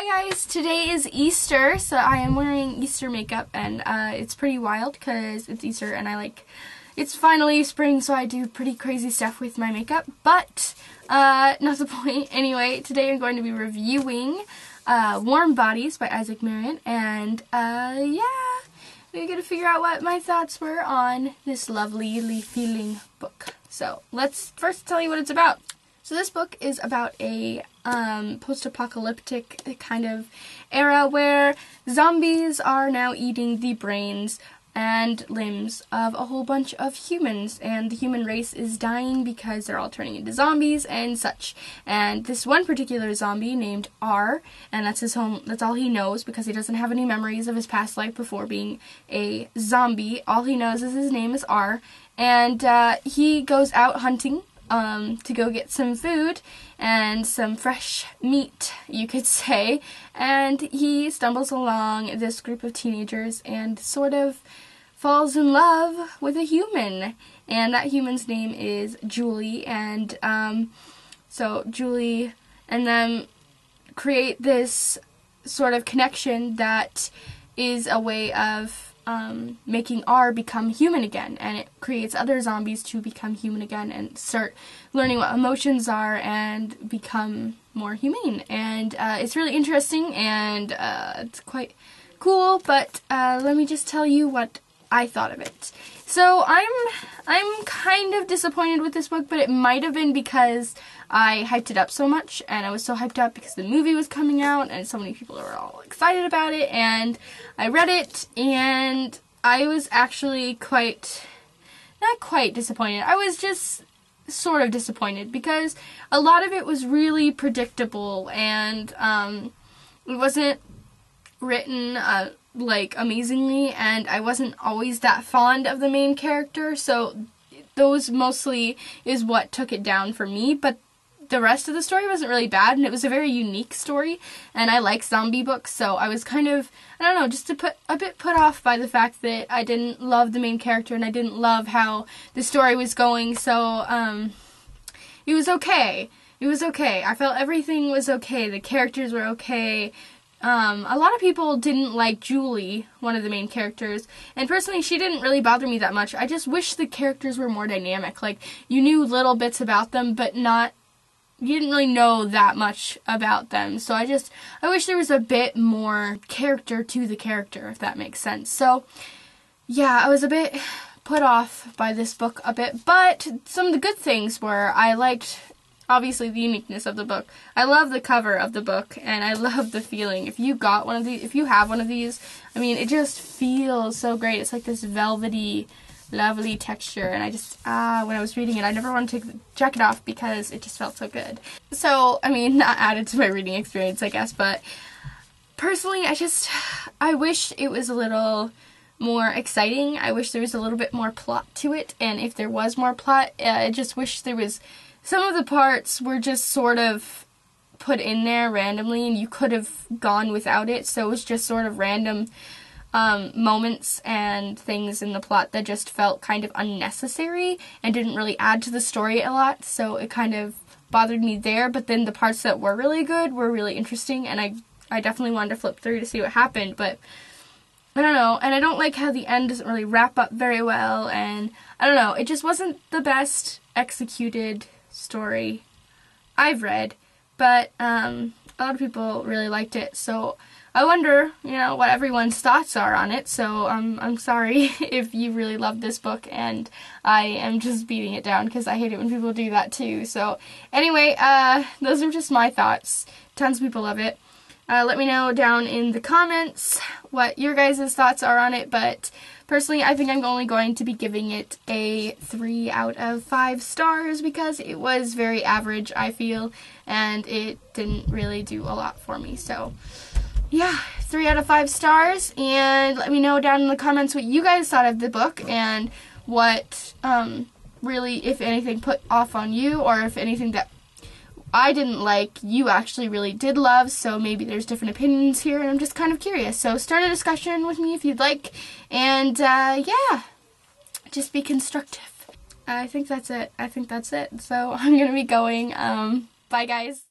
Hi guys, today is Easter, so I am wearing Easter makeup, and it's pretty wild because it's Easter and it's finally spring, so I do pretty crazy stuff with my makeup, but not the point. Anyway, today I'm going to be reviewing Warm Bodies by Isaac Marion, and yeah, we're going to figure out what my thoughts were on this lovely feeling book. So let's first tell you what it's about. So this book is about a post-apocalyptic kind of era where zombies are now eating the brains and limbs of a whole bunch of humans, and the human race is dying because they're all turning into zombies and such. And this one particular zombie named R, and that's all he knows because he doesn't have any memories of his past life before being a zombie. All he knows is his name is R, and he goes out hunting to go get some food and some fresh meat, you could say, and he stumbles along this group of teenagers and sort of falls in love with a human, and that human's name is Julie, and so Julie and them create this sort of connection that is a way of making R become human again, and it creates other zombies to become human again and start learning what emotions are and become more humane. And it's really interesting, and it's quite cool, but let me just tell you what I thought of it. So I'm kind of disappointed with this book, but it might have been because I hyped it up so much, and I was so hyped up because the movie was coming out and so many people were all excited about it, and I read it and I was actually not quite disappointed. I was just sort of disappointed because a lot of it was really predictable, and it wasn't written like amazingly, and I wasn't always that fond of the main character, so those mostly is what took it down for me. But the rest of the story wasn't really bad, and it was a very unique story, and I like zombie books, so I was kind of, I don't know, just a bit put off by the fact that I didn't love the main character and I didn't love how the story was going, so it was okay. It was okay. I felt everything was okay. The characters were okay. A lot of people didn't like Julie, one of the main characters, and personally she didn't really bother me that much. I just wish the characters were more dynamic. Like, you knew little bits about them, but you didn't really know that much about them. So I wish there was a bit more character to the character, if that makes sense. So yeah, I was a bit put off by this book a bit, but some of the good things were I liked, obviously, the uniqueness of the book. I love the cover of the book, and I love the feeling. If you have one of these, I mean, it just feels so great. It's like this velvety, lovely texture, and I just, when I was reading it, I never wanted to take the jacket off because it just felt so good. So, I mean, not added to my reading experience, I guess, but personally, I wish it was a little more exciting. I wish there was a little bit more plot to it, and if there was more plot, I just wish there was, some of the parts were just sort of put in there randomly, and you could have gone without it, so it was just sort of random moments and things in the plot that just felt kind of unnecessary and didn't really add to the story a lot, so it kind of bothered me there. But then the parts that were really good were really interesting, and I definitely wanted to flip through to see what happened, but I don't know, and I don't like how the end doesn't really wrap up very well, and I don't know, it just wasn't the best executed story I've read, but a lot of people really liked it, so I wonder, what everyone's thoughts are on it. So I'm sorry if you really love this book and I am just beating it down because I hate it when people do that too. So anyway, those are just my thoughts. Tons of people love it. Let me know down in the comments what your guys' thoughts are on it, but personally I think I'm only going to be giving it a 3 out of 5 stars because it was very average, I feel, and it didn't really do a lot for me. So yeah, 3 out of 5 stars, and let me know down in the comments what you guys thought of the book and what really, if anything, put off on you, or if anything that I didn't like you actually really did love. So maybe there's different opinions here, and I'm just kind of curious. So start a discussion with me if you'd like, and yeah, just be constructive. I think that's it. So I'm gonna be going. Bye guys.